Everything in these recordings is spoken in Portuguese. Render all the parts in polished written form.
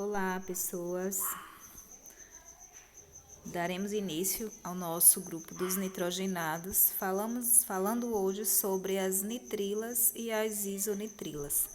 Olá, pessoas. Daremos início ao nosso grupo dos nitrogenados, falando hoje sobre as nitrilas e as isonitrilas.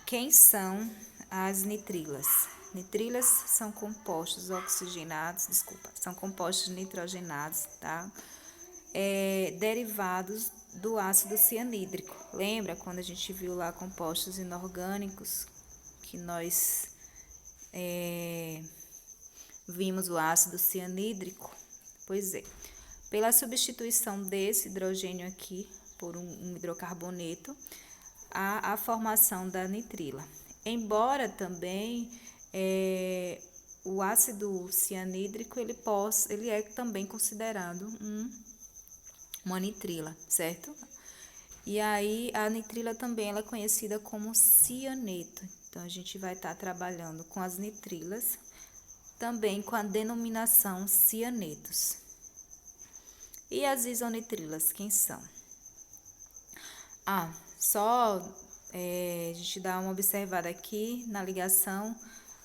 Quem são as nitrilas? Nitrilas são compostos são compostos nitrogenados, tá? Derivados do ácido cianídrico. Lembra quando a gente viu lá compostos inorgânicos que nós vimos o ácido cianídrico? Pois é, pela substituição desse hidrogênio aqui por um hidrocarboneto, há a formação da nitrila. Embora também o ácido cianídrico ele é também considerado uma nitrila, certo? E aí a nitrila também ela é conhecida como cianeto. Então a gente vai estar trabalhando com as nitrilas, também com a denominação cianetos. E as isonitrilas, quem são? Só a gente dá uma observada aqui na ligação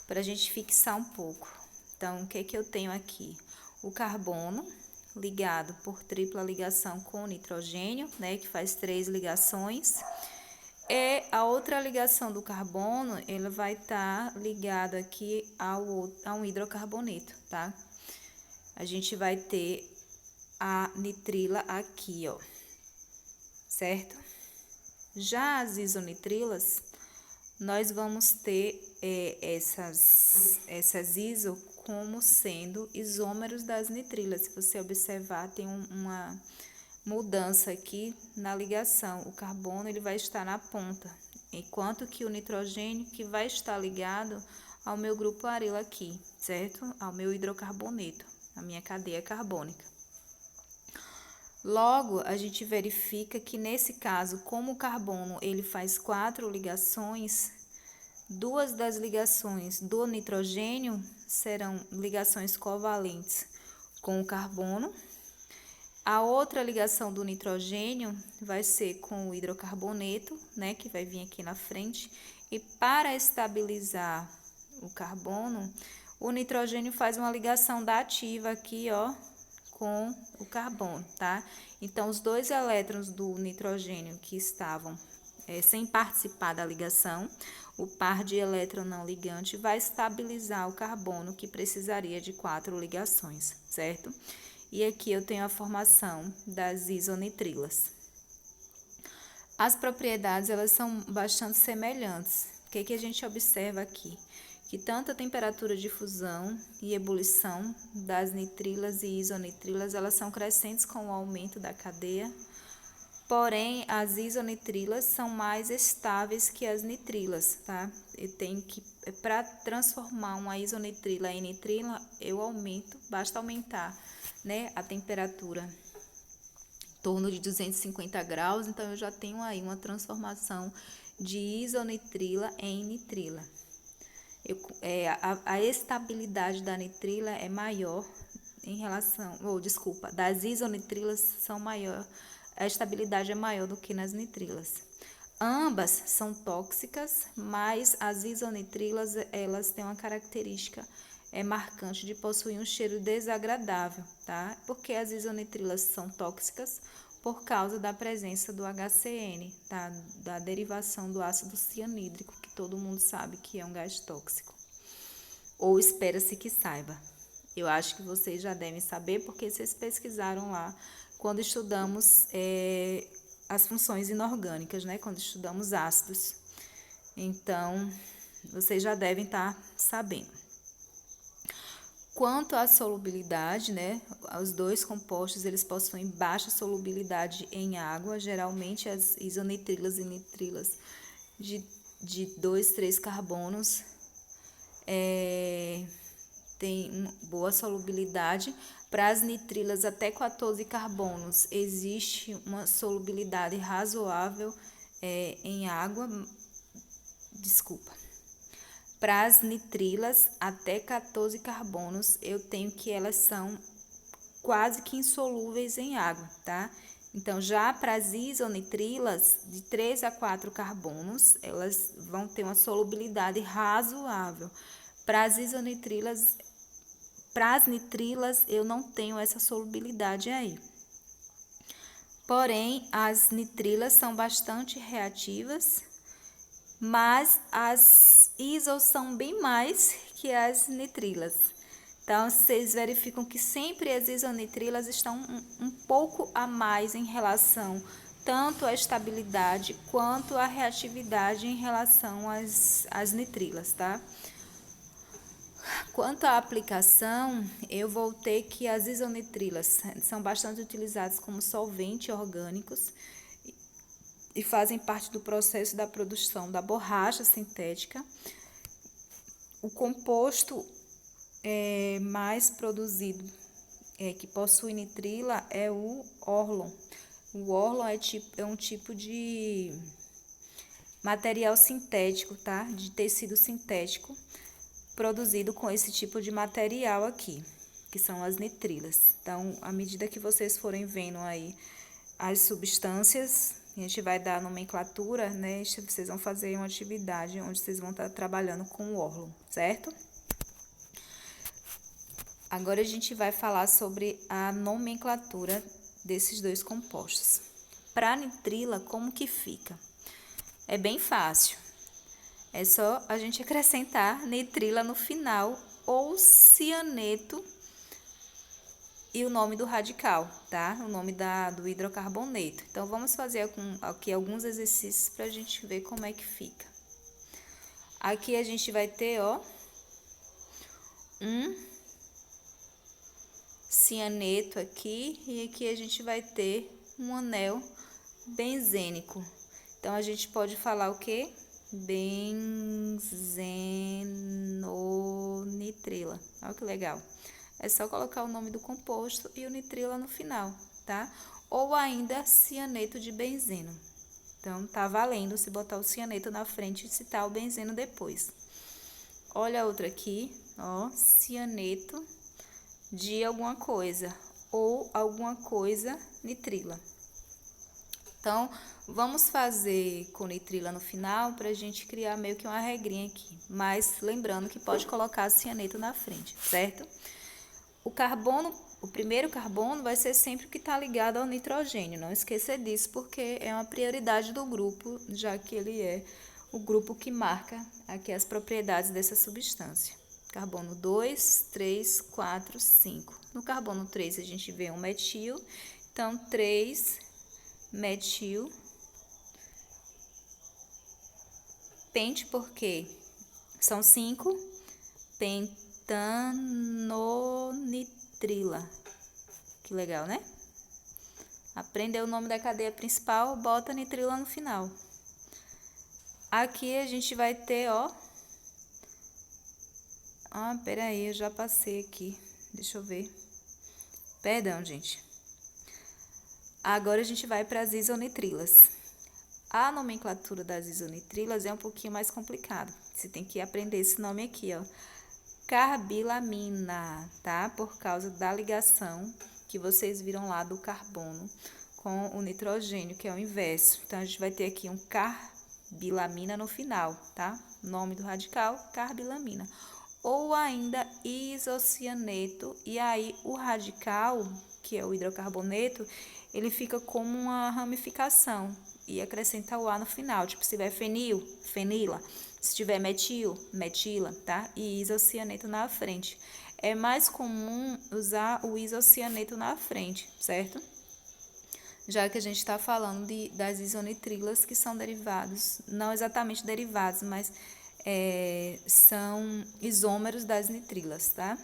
para a gente fixar um pouco. Então, o que eu tenho aqui? O carbono ligado por tripla ligação com o nitrogênio, né, que faz 3 ligações. E a outra ligação do carbono, ele vai estar ligado aqui a um hidrocarboneto, tá? A gente vai ter a nitrila aqui, ó, certo? Já as isonitrilas, nós vamos ter essas iso como sendo isômeros das nitrilas. Se você observar, tem uma mudança aqui na ligação. O carbono ele vai estar na ponta, enquanto que o nitrogênio que vai estar ligado ao meu grupo arilo aqui, certo? Ao meu hidrocarboneto, a minha cadeia carbônica. Logo, a gente verifica que nesse caso, como o carbono ele faz 4 ligações, 2 das ligações do nitrogênio serão ligações covalentes com o carbono. A outra ligação do nitrogênio vai ser com o hidrocarboneto, né, que vai vir aqui na frente. E para estabilizar o carbono, o nitrogênio faz uma ligação dativa aqui, ó, com o carbono, tá? Então, os 2 elétrons do nitrogênio que estavam sem participar da ligação, o par de elétron não ligante vai estabilizar o carbono, que precisaria de 4 ligações, certo? E aqui eu tenho a formação das isonitrilas. As propriedades, elas são bastante semelhantes. O que a gente observa aqui? Que tanto a temperatura de fusão e ebulição das nitrilas e isonitrilas, elas são crescentes com o aumento da cadeia. Porém, as isonitrilas são mais estáveis que as nitrilas, tá? Para transformar uma isonitrila em nitrila, basta aumentar, né, a temperatura em torno de 250 graus, então eu já tenho aí uma transformação de isonitrila em nitrila. A estabilidade da nitrila é maior das isonitrilas são maior, a estabilidade é maior do que nas nitrilas. Ambas são tóxicas, mas as isonitrilas, elas têm uma característica marcante de possuir um cheiro desagradável, tá? Porque as isonitrilas são tóxicas por causa da presença do HCN, tá? Da derivação do ácido cianídrico, que todo mundo sabe que é um gás tóxico. Ou espera-se que saiba. Eu acho que vocês já devem saber, porque vocês pesquisaram lá quando estudamos as funções inorgânicas, né? Quando estudamos ácidos. Então, vocês já devem estar sabendo. Quanto à solubilidade, né? Os 2 compostos, eles possuem baixa solubilidade em água. Geralmente, as isonitrilas e nitrilas de 2, 3 carbonos tem boa solubilidade. Para as nitrilas até 14 carbonos, existe uma solubilidade razoável em água. Para as nitrilas até 14 carbonos, eu tenho que elas são quase que insolúveis em água, tá? Então, já para as isonitrilas, de 3 a 4 carbonos, elas vão ter uma solubilidade razoável. Para as isonitrilas, para as nitrilas, eu não tenho essa solubilidade aí. Porém, as nitrilas são bastante reativas, mas as isos são bem mais que as nitrilas. Então, vocês verificam que sempre as isonitrilas estão um pouco a mais em relação tanto à estabilidade quanto à reatividade em relação às nitrilas, tá? Quanto à aplicação, eu voltei que as isonitrilas são bastante utilizadas como solventes orgânicos e fazem parte do processo da produção da borracha sintética. O composto mais produzido que possui nitrila é o Orlon. O Orlon é um tipo de material sintético, tá? De tecido sintético, produzido com esse tipo de material aqui, que são as nitrilas. Então, à medida que vocês forem vendo aí as substâncias, a gente vai dar a nomenclatura, né? Vocês vão fazer uma atividade onde vocês vão estar trabalhando com o Orlon, certo? Agora a gente vai falar sobre a nomenclatura desses dois compostos. Para a nitrila, como que fica? É bem fácil. É só a gente acrescentar nitrila no final ou cianeto e o nome do radical, tá? O nome do hidrocarboneto. Então, vamos fazer aqui alguns exercícios para a gente ver como é que fica. Aqui a gente vai ter, ó, um cianeto aqui e aqui a gente vai ter um anel benzênico. Então, a gente pode falar o quê? Benzenonitrila. Olha que legal. É só colocar o nome do composto e o nitrila no final, tá? Ou ainda cianeto de benzeno. Então, tá valendo se botar o cianeto na frente e citar o benzeno depois. Olha a outra aqui, ó, cianeto de alguma coisa ou alguma coisa nitrila. Então, vamos fazer com nitrila no final para a gente criar meio que uma regrinha aqui. Mas lembrando que pode colocar cianeto na frente, certo? O primeiro carbono vai ser sempre o que está ligado ao nitrogênio. Não esqueça disso, porque é uma prioridade do grupo, já que ele é o grupo que marca aqui as propriedades dessa substância. Carbono 2, 3, 4, 5. No carbono 3 a gente vê um metil, então 3 metil pente, porque são 5 pentanonitrila. Que legal, né? Aprendeu o nome da cadeia principal, bota nitrila no final. Aqui a gente vai ter, ó. Ah, peraí, eu já passei aqui. Deixa eu ver. Perdão, gente. Agora a gente vai para as isonitrilas. A nomenclatura das isonitrilas é um pouquinho mais complicado. Você tem que aprender esse nome aqui, ó. Carbilamina, tá? Por causa da ligação que vocês viram lá do carbono com o nitrogênio, que é o inverso. Então, a gente vai ter aqui um carbilamina no final, tá? Nome do radical, carbilamina. Ou ainda isocianeto, e aí o radical, que é o hidrocarboneto, ele fica como uma ramificação e acrescenta o A no final. Tipo, se tiver fenil, fenila. Se tiver metil, metila, tá? E isocianeto na frente. É mais comum usar o isocianeto na frente, certo? Já que a gente está falando das isonitrilas, que são derivados, não exatamente derivados, mas são isômeros das nitrilas, tá?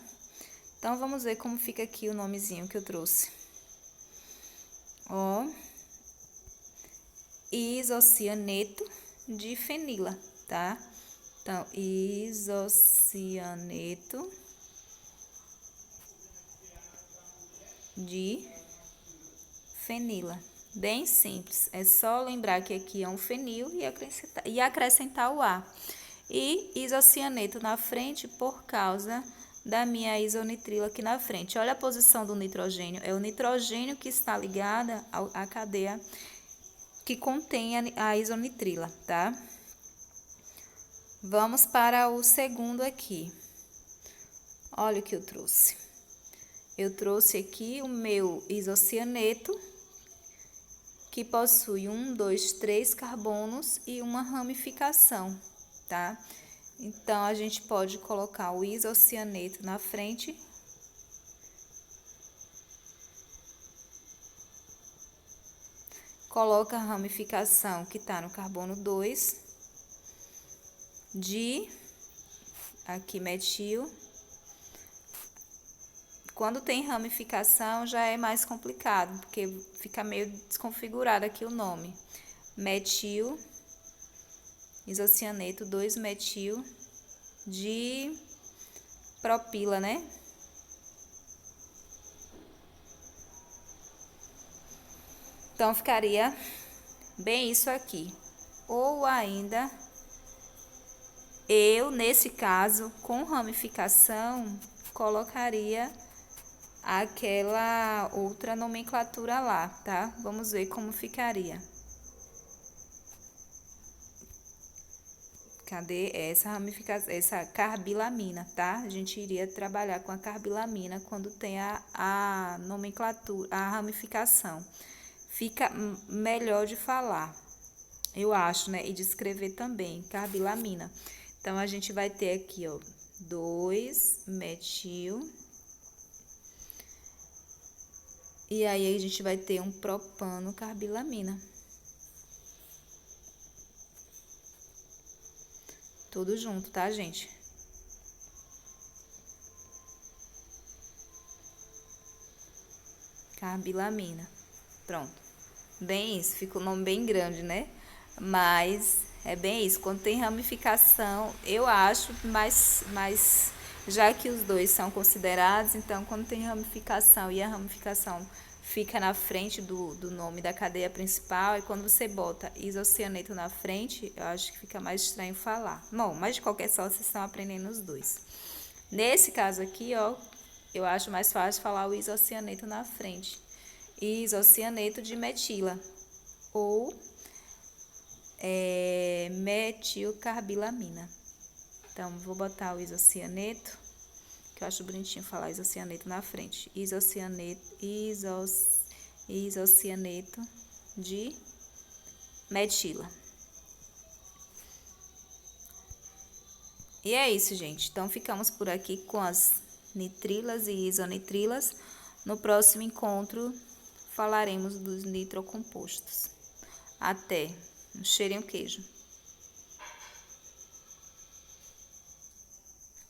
Então, vamos ver como fica aqui o nomezinho que eu trouxe. Ó, isocianeto de fenila, tá? Então, isocianeto de fenila. Bem simples, é só lembrar que aqui é um fenil e acrescentar o A. E isocianeto na frente por causa da minha isonitrila aqui na frente. Olha a posição do nitrogênio. É o nitrogênio que está ligada à cadeia que contém a isonitrila, tá? Vamos para o segundo aqui. Olha o que eu trouxe. Eu trouxe aqui o meu isocianeto, que possui 1, 2, 3 carbonos e uma ramificação, tá? Então, a gente pode colocar o isocianeto na frente. Coloca a ramificação que tá no carbono 2 de aqui metil. Quando tem ramificação já é mais complicado, porque fica meio desconfigurado aqui o nome. Metil, isocianeto 2-metil de propila, né? Então, ficaria bem isso aqui. Ou ainda, eu, nesse caso, com ramificação, colocaria aquela outra nomenclatura lá, tá? Vamos ver como ficaria. Cadê essa ramificação, essa carbilamina, tá? A gente iria trabalhar com a carbilamina quando tem a nomenclatura, a ramificação. Fica melhor de falar, eu acho, né? E de escrever também, carbilamina. Então, a gente vai ter aqui, ó, 2-metil. E aí, a gente vai ter um propano carbilamina. Tudo junto, tá, gente? Carbilamina. Pronto. Bem isso, fica um nome bem grande, né? Mas é bem isso. Quando tem ramificação, eu acho, mas já que os dois são considerados, então quando tem ramificação e a ramificação fica na frente do nome da cadeia principal, e quando você bota isocianeto na frente, eu acho que fica mais estranho falar. Bom, mas de qualquer sorte, vocês estão aprendendo os dois. Nesse caso aqui, ó, eu acho mais fácil falar o isocianeto na frente. Isocianeto de metila ou metilcarbilamina. Então, vou botar o isocianeto, que eu acho bonitinho falar isocianeto na frente. Isocianeto de metila. E é isso, gente. Então, ficamos por aqui com as nitrilas e isonitrilas. No próximo encontro, falaremos dos nitrocompostos. Até! Um cheirinho queijo.